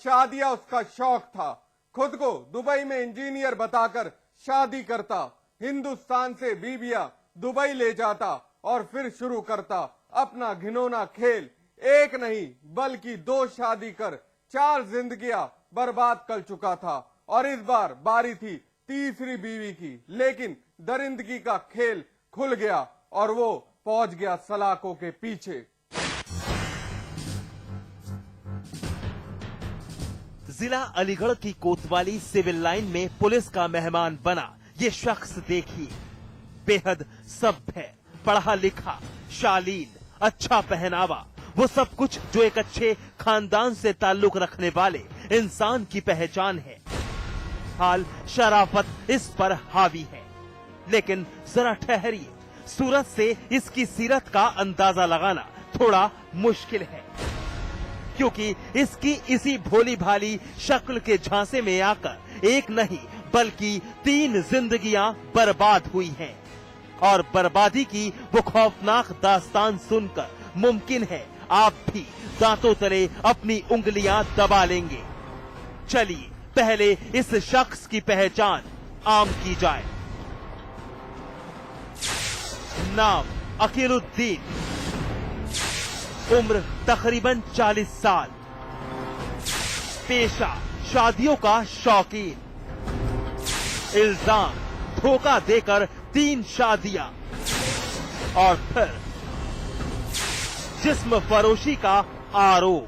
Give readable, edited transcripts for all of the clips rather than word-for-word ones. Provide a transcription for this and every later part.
शादियां उसका शौक था। खुद को दुबई में इंजीनियर बताकर शादी करता, हिंदुस्तान से बीबियां दुबई ले जाता और फिर शुरू करता अपना घिनौना खेल। एक नहीं बल्कि 2 शादी कर 4 जिंदगियां बर्बाद कर चुका था और इस बार बारी थी तीसरी बीवी की। लेकिन दरिंदगी का खेल खुल गया और वो पहुंच गया सलाखों के पीछे। जिला अलीगढ़ की कोतवाली सिविल लाइन में पुलिस का मेहमान बना ये शख्स देखिए, बेहद सभ्य, पढ़ा लिखा, शालीन, अच्छा पहनावा, वो सब कुछ जो एक अच्छे खानदान से ताल्लुक रखने वाले इंसान की पहचान है। हाल शराफत इस पर हावी है, लेकिन जरा ठहरिए, सूरत से इसकी सीरत का अंदाजा लगाना थोड़ा मुश्किल है, क्योंकि इसकी इसी भोली भाली शक्ल के झांसे में आकर एक नहीं बल्कि 3 जिंदगियां बर्बाद हुई हैं। और बर्बादी की वो खौफनाक दास्तान सुनकर मुमकिन है आप भी दांतों तले अपनी उंगलियां दबा लेंगे। चलिए पहले इस शख्स की पहचान आम की जाए। नाम अकीलुद्दीन, उम्र तकरीबन 40 साल, पेशा शादियों का शौकीन, इल्जाम धोखा देकर 3 शादियां और फिर जिस्म फरोशी का आरोप।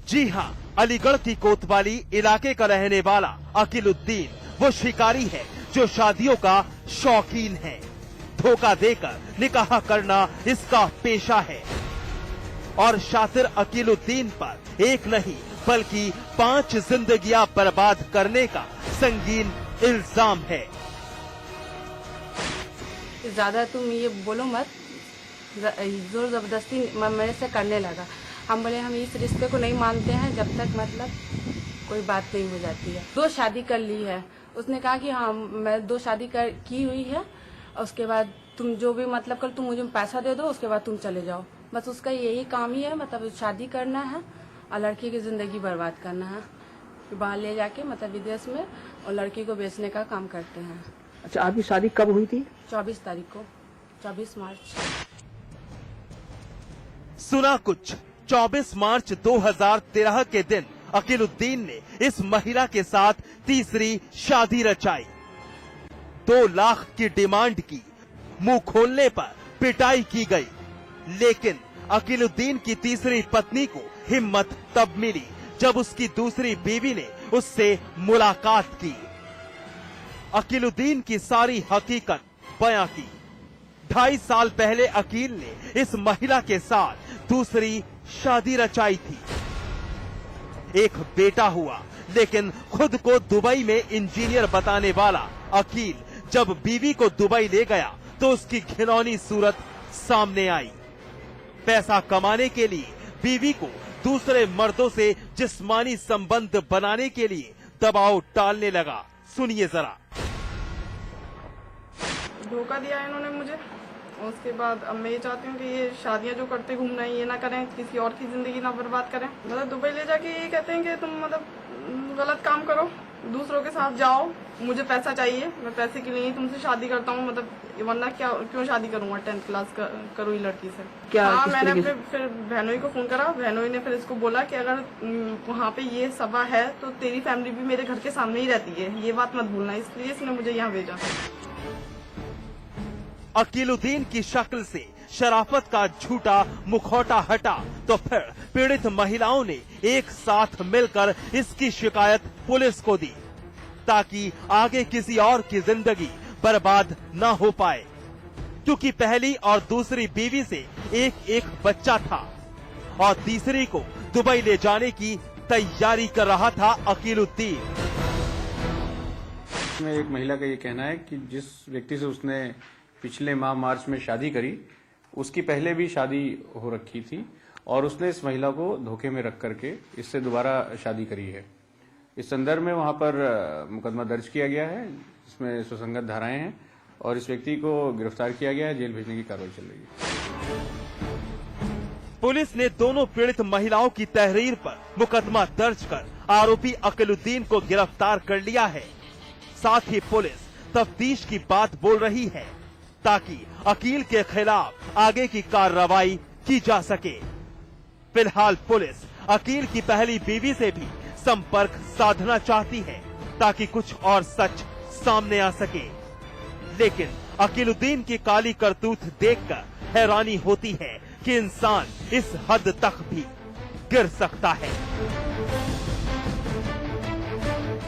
जी हां, अलीगढ़ की कोतवाली इलाके का रहने वाला अकीलुद्दीन वो शिकारी है जो शादियों का शौकीन है। धोखा देकर निकाह करना इसका पेशा है और शातिर अकीलुद्दीन पर एक नहीं बल्कि 5 जिंदगियां बर्बाद करने का संगीन इल्जाम है। ज्यादा तुम ये बोलो मत, जोर जबरदस्ती मेरे से करने लगा। हम बोले हम इस रिश्ते को नहीं मानते हैं जब तक मतलब कोई बात नहीं हो जाती है। 2 शादी कर ली है, उसने कहा कि हाँ मैं 2 शादी की हुई है, उसके बाद तुम जो भी मतलब कर तुम मुझे पैसा दे दो, उसके बाद तुम चले जाओ। बस उसका यही काम ही है, मतलब शादी करना है और लड़की की जिंदगी बर्बाद करना है। बाहर ले जाके मतलब विदेश में और लड़की को बेचने का काम करते हैं। अच्छा, आपकी शादी कब हुई थी? 24 तारीख को, 24 मार्च। सुना कुछ, 24 मार्च 2013 के दिन अकीलुद्दीन ने इस महिला के साथ तीसरी शादी रचाई। 2 लाख की डिमांड की, मुंह खोलने पर पिटाई की गई। लेकिन अकीलुद्दीन की तीसरी पत्नी को हिम्मत तब मिली जब उसकी दूसरी बीवी ने उससे मुलाकात की। अकीलुद्दीन की सारी हकीकत बयां की। 2.5 साल पहले अकील ने इस महिला के साथ दूसरी शादी रचाई थी। एक बेटा हुआ, लेकिन खुद को दुबई में इंजीनियर बताने वाला अकील जब बीवी को दुबई ले गया तो उसकी घिनौनी सूरत सामने आई। पैसा कमाने के लिए बीवी को दूसरे मर्दों से जिस्मानी संबंध बनाने के लिए दबाव डालने लगा। सुनिए जरा। धोखा दिया है इन्होंने मुझे। उसके बाद अब मैं ये चाहती हूँ कि ये शादियां जो करते घूमना है ये ना करें, किसी और की जिंदगी ना बर्बाद करें। मतलब दुबई ले जाके ये कहते हैं कि तुम मतलब गलत काम करो, दूसरों के साथ जाओ, मुझे पैसा चाहिए, मैं पैसे के लिए ही तुमसे शादी करता हूँ, मतलब वरना क्या क्यों शादी करूँगा 10th क्लास करूँ लड़की से। क्या हाँ, मैंने फिर बहनोई को फोन करा। बहनोई ने फिर इसको बोला कि अगर वहाँ पे ये सभा है तो तेरी फैमिली भी मेरे घर के सामने ही रहती है, ये बात मत भूलना। इसलिए इसने मुझे यहाँ भेजा। अकीलुद्दीन की शक्ल से शराफत का झूठा मुखौटा हटा तो फिर पीड़ित महिलाओं ने एक साथ मिलकर इसकी शिकायत पुलिस को दी ताकि आगे किसी और की जिंदगी बर्बाद न हो पाए, क्योंकि पहली और दूसरी बीवी से एक बच्चा था और तीसरी को दुबई ले जाने की तैयारी कर रहा था अकीलुद्दीन। एक महिला का ये कहना है कि जिस व्यक्ति से उसने पिछले माह मार्च में शादी करी, उसकी पहले भी शादी हो रखी थी और उसने इस महिला को धोखे में रख करके इससे दोबारा शादी करी है। इस संदर्भ में वहां पर मुकदमा दर्ज किया गया है, इसमें सुसंगत धाराएं हैं और इस व्यक्ति को गिरफ्तार किया गया है। जेल भेजने की कार्रवाई चल रही है। पुलिस ने दोनों पीड़ित महिलाओं की तहरीर पर मुकदमा दर्ज कर आरोपी अकीलुद्दीन को गिरफ्तार कर लिया है। साथ ही पुलिस तफ्तीश की बात बोल रही है ताकि अकील के खिलाफ आगे की कार्रवाई की जा सके। फिलहाल पुलिस अकील की पहली बीवी से भी संपर्क साधना चाहती है ताकि कुछ और सच सामने आ सके। लेकिन अकीलुद्दीन की काली करतूत देखकर हैरानी होती है कि इंसान इस हद तक भी गिर सकता है।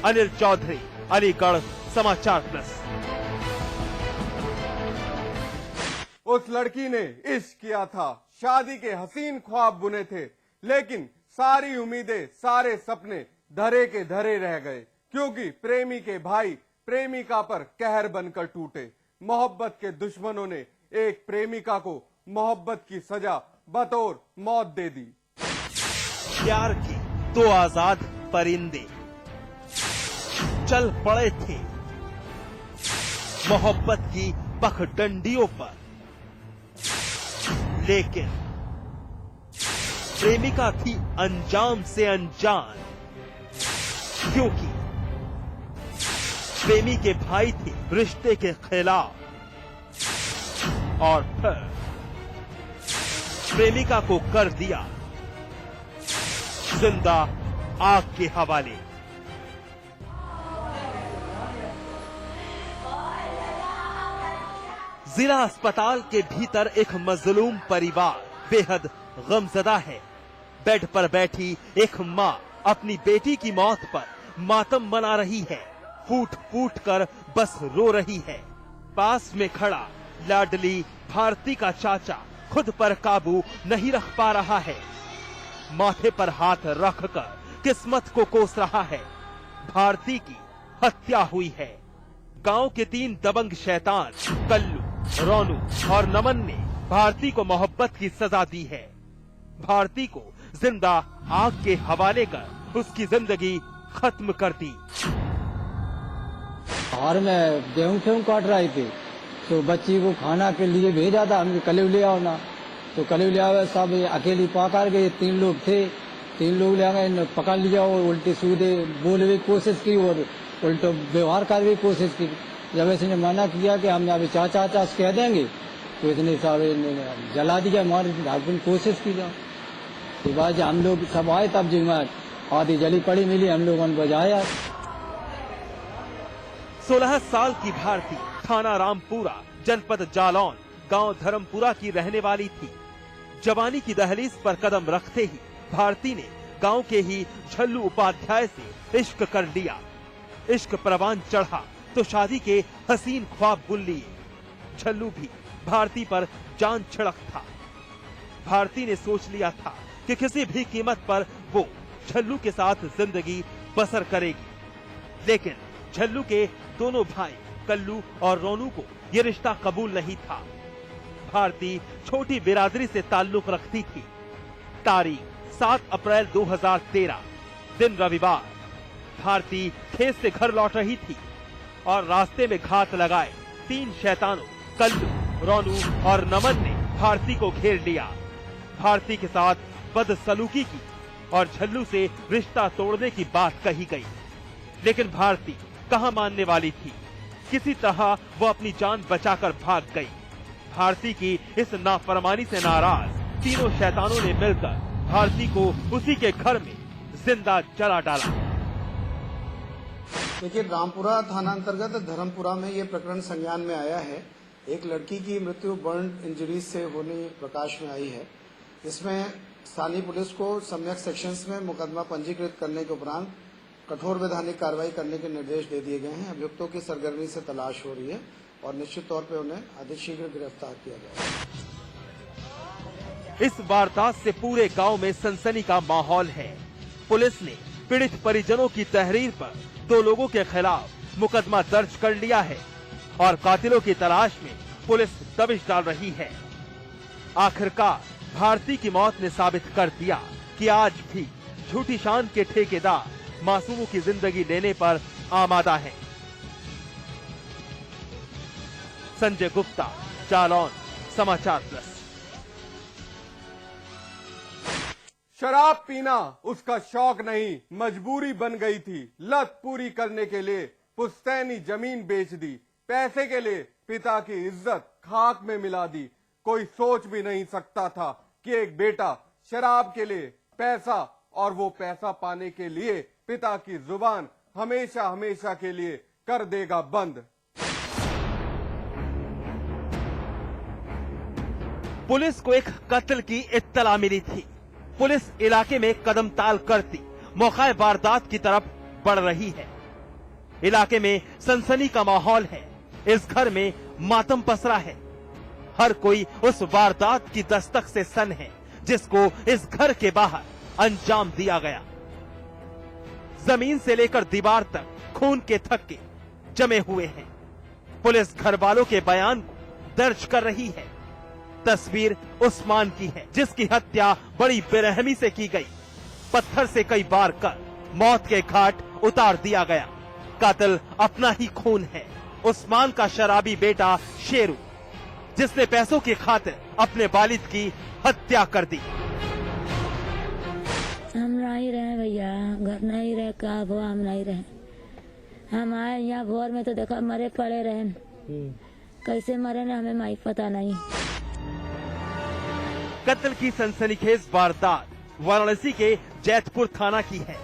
अनिल चौधरी, अलीगढ़, समाचार प्लस। उस लड़की ने इश्क किया था, शादी के हसीन ख्वाब बुने थे, लेकिन सारी उम्मीदें, सारे सपने धरे के धरे रह गए, क्योंकि प्रेमी के भाई प्रेमिका पर कहर बनकर टूटे। मोहब्बत के दुश्मनों ने एक प्रेमिका को मोहब्बत की सजा बतौर मौत दे दी। प्यार के दो आजाद परिंदे चल पड़े थे मोहब्बत की पखडंडियों पर, लेकिन प्रेमिका थी अंजाम से अनजान, क्योंकि प्रेमी के भाई थे रिश्ते के खिलाफ और फिर प्रेमिका को कर दिया जिंदा आग के हवाले। जिला अस्पताल के भीतर एक मजलूम परिवार बेहद गमजदा है। बेड पर बैठी एक मां अपनी बेटी की मौत पर मातम मना रही है, फूट फूट कर बस रो रही है। पास में खड़ा लाडली भारती का चाचा खुद पर काबू नहीं रख पा रहा है, माथे पर हाथ रखकर किस्मत को कोस रहा है। भारती की हत्या हुई है। गांव के 3 दबंग शैतान कल्लू, रोनू और नमन ने भारती को मोहब्बत की सजा दी है। भारती को जिंदा आग के हवाले कर उसकी जिंदगी खत्म कर दी। बाहर में गेहूं काट रहे थे तो बच्ची को खाना के लिए भेजा था, हमने कलेव ले आओ ना, तो कलेव ले आवे सब अकेली पकड़ गए। 3 लोग थे, 3 लोग ले गए, पकड़ लिया और उल्टे सीधे बोलने की कोशिश की और उल्टा व्यवहार करने की कोशिश की। जब इसने मना किया कि हम अभी चाचा कह देंगे तो इसने सब जला दिया, मार भागने की कोशिश की। तो बाद हम लोग सब आए तब जो आधी जली पड़ी मिली, हम लोगों ने बजाया। 16 साल की भारती थाना रामपुरा, जनपद जालौन, गांव धर्मपुरा की रहने वाली थी। जवानी की दहलीज पर कदम रखते ही भारती ने गांव के ही झल्लू उपाध्याय से इश्क कर लिया। इश्क परवान चढ़ा तो शादी के हसीन ख्वाब बुन लिए। झल्लू भी भारती पर जान छिड़क था। भारती ने सोच लिया था कि किसी भी कीमत पर वो झल्लू के साथ जिंदगी बसर करेगी, लेकिन झल्लू के दोनों भाई कल्लू और रोनू को ये रिश्ता कबूल नहीं था। भारती छोटी बिरादरी से ताल्लुक रखती थी। तारीख 7 अप्रैल 2013, दिन रविवार। भारती खेत से घर लौट रही थी और रास्ते में घात लगाए 3 शैतानों कल्लू, रोनू और नमन ने भारती को घेर लिया। भारती के साथ बदसलूकी की और झल्लू से रिश्ता तोड़ने की बात कही गई, लेकिन भारती कहां मानने वाली थी। किसी तरह वो अपनी जान बचाकर भाग गई। भारती की इस नाफरमानी से नाराज तीनों शैतानों ने मिलकर भारती को उसी के घर में जिंदा जला डाला। देखिए, रामपुरा थाना अंतर्गत धर्मपुरा में ये प्रकरण संज्ञान में आया है। एक लड़की की मृत्यु बर्न इंजरीज से होने प्रकाश में आई है। इसमें स्थानीय पुलिस को सम्यक सेक्शंस में मुकदमा पंजीकृत करने के उपरांत कठोर वैधानिक कार्रवाई करने के निर्देश दे दिए गए हैं। अभियुक्तों की सरगर्मी से तलाश हो रही है और निश्चित तौर पर उन्हें अतिशीघ्र गिरफ्तार किया जाएगा। इस वारदात से पूरे गांव में सनसनी का माहौल है। पुलिस ने पीड़ित परिजनों की तहरीर पर 2 लोगों के खिलाफ मुकदमा दर्ज कर लिया है और कातिलों की तलाश में पुलिस दबिश डाल रही है। आखिरकार भारती की मौत ने साबित कर दिया कि आज भी झूठी शान के ठेकेदार मासूमों की जिंदगी लेने पर आमादा है। संजय गुप्ता, जालौन, समाचार प्लस। शराब पीना उसका शौक नहीं, मजबूरी बन गई थी। लत पूरी करने के लिए पुश्तैनी जमीन बेच दी, पैसे के लिए पिता की इज्जत खाक में मिला दी। कोई सोच भी नहीं सकता था कि एक बेटा शराब के लिए पैसा और वो पैसा पाने के लिए पिता की जुबान हमेशा हमेशा के लिए कर देगा बंद। पुलिस को एक कत्ल की इत्तला मिली थी। पुलिस इलाके में कदम ताल करती मौका वारदात की तरफ बढ़ रही है। इलाके में सनसनी का माहौल है। इस घर में मातम पसरा है। हर कोई उस वारदात की दस्तक से सन है जिसको इस घर के बाहर अंजाम दिया गया। जमीन से लेकर दीवार तक खून के थक्के जमे हुए हैं। पुलिस घर वालों के बयान को दर्ज कर रही है। तस्वीर उस्मान की है जिसकी हत्या बड़ी बेरहमी से की गई। पत्थर से कई बार कर मौत के घाट उतार दिया गया। कातिल अपना ही खून है, उस्मान का शराबी बेटा शेरू, जिसने पैसों की खातिर अपने वालिद की हत्या कर दी। हम नहीं रहे भैया, घर नहीं रहे, का भो हम नहीं रहे। हम आए यहाँ भोर में तो देखा मरे पड़े रहे। कैसे मरे ने हमें माई पता नहीं। कत्ल की सनसनीखेज वारदात वाराणसी के जैतपुर थाना की है।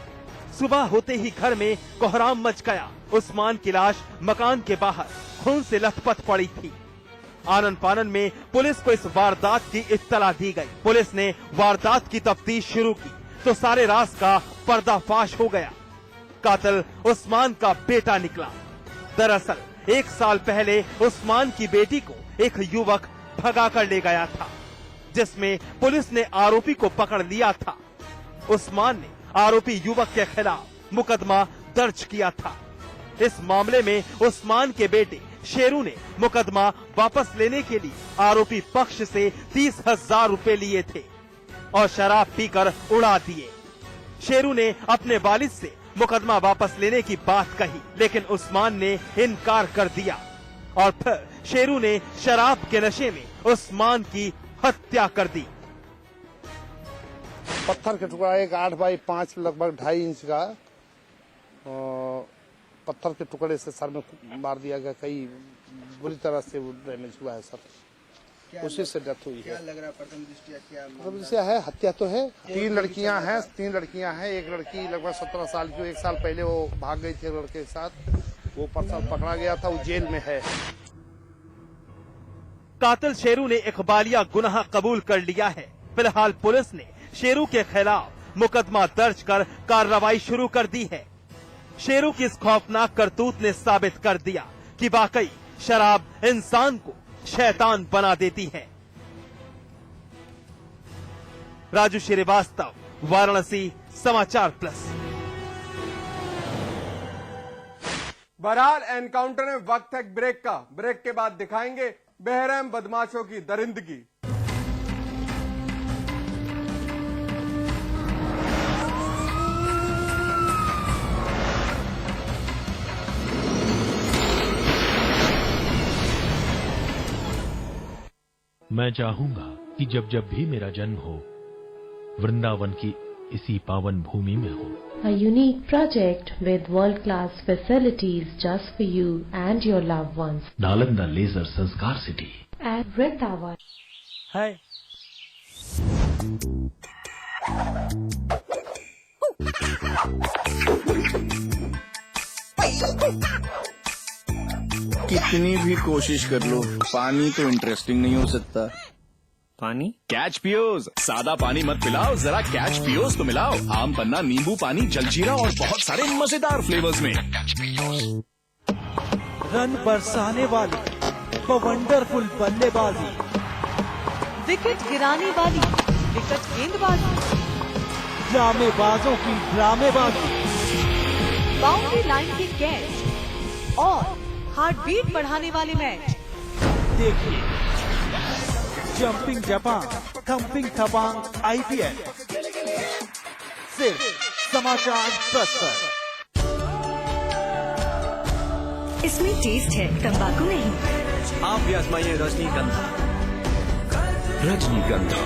सुबह होते ही घर में कोहराम मच गया। उस्मान की लाश मकान के बाहर खून से लथपथ पड़ी थी। आनन फानन में पुलिस को इस वारदात की इत्तला दी गई। पुलिस ने वारदात की तफ्तीश शुरू की तो सारे राज का पर्दाफाश हो गया। कातिल उस्मान का बेटा निकला। दरअसल 1 साल पहले उस्मान की बेटी को एक युवक भगा कर ले गया था, जिसमें पुलिस ने आरोपी को पकड़ लिया था। उस्मान ने आरोपी युवक के खिलाफ मुकदमा दर्ज किया था। इस मामले में उस्मान के बेटे शेरू ने मुकदमा वापस लेने के लिए आरोपी पक्ष से 30,000 रुपए लिए थे और शराब पीकर उड़ा दिए। शेरू ने अपने वालिद से मुकदमा वापस लेने की बात कही, लेकिन उस्मान ने इनकार कर दिया और फिर शेरू ने शराब के नशे में उस्मान की हत्या कर दी। पत्थर के टुकड़ा एक 8 बाई 5 लगभग 2.5 इंच का पत्थर के टुकड़े से सर में मार दिया गया। कई बुरी तरह से डैमेज हुआ है सर, उसी से डेथ हुई है। क्या लग रहा है प्रथम दृष्टया है? हत्या तो है। 3 लड़कियां हैं। एक लड़की लगभग 17 साल की, 1 साल पहले वो भाग गई थी लड़के के साथ। वो परसों पकड़ा गया था, वो जेल में है। कातिल शेरू ने इकबालिया गुनाह कबूल कर लिया है। फिलहाल पुलिस ने शेरू के खिलाफ मुकदमा दर्ज कर कार्रवाई शुरू कर दी है। शेरू की इस खौफनाक करतूत ने साबित कर दिया कि वाकई शराब इंसान को शैतान बना देती है। राजू श्रीवास्तव, वाराणसी, समाचार प्लस। बहरहाल एनकाउंटर में वक्त है ब्रेक का। ब्रेक के बाद दिखाएंगे बेरहम बदमाशों की दरिंदगी। मैं चाहूंगा कि जब जब भी मेरा जन्म हो, वृंदावन की इसी पावन भूमि में हो। A unique project with world-class facilities just for you and your loved ones. Nalanda leisure Sanskar city At Vrindavan. है कितनी भी कोशिश कर लो, पानी तो इंटरेस्टिंग नहीं हो सकता। पानी कैच पियोज, सादा पानी मत पिलाओ, जरा कैच पियोज तो मिलाओ। आम पन्ना, नींबू पानी, जलजीरा और बहुत सारे मजेदार फ्लेवर्स में। रन बरसाने वाली, वंडरफुल बल्लेबाजी, विकेट गिराने वाली, विकेट गेंदबाजी, ड्रामेबाजों की ड्रामेबाजी, बाउंड्री लाइन के कैच और हार्ट बीट बढ़ाने वाले मैच। देखिए जंपिंग जापान, थंपिंग थपांग IPL सिर्फ समाचार प्लस पर। इसमें टेस्ट है, तंबाकू नहीं। आप भी आजमाइए रजनीगंधा। रजनीगंधा